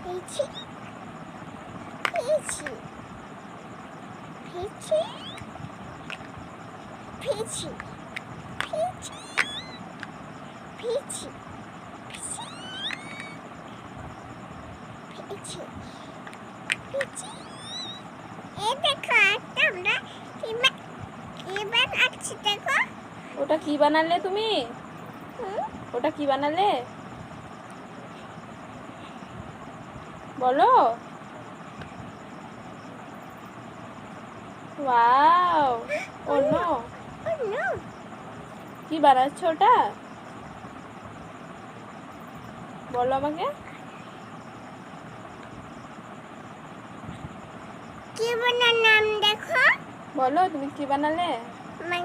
পেয়েছি পেয়েছি পেয়েছি পেয়েছি পেয়েছি পেয়েছি পেয়েছি পেয়েছি পেয়েছি। এই দেখো একটা আমরা এবার আছি দেখো। ওটা কি বানালে তুমি? হুম, ওটা কি বানালে বলো? ওয়াও, ও নো, ও নো, কি বানাচ্ছ ওটা বলো আমাকে। কি বানার নাম দেখো। বলো তুমি কি বানালে? মাং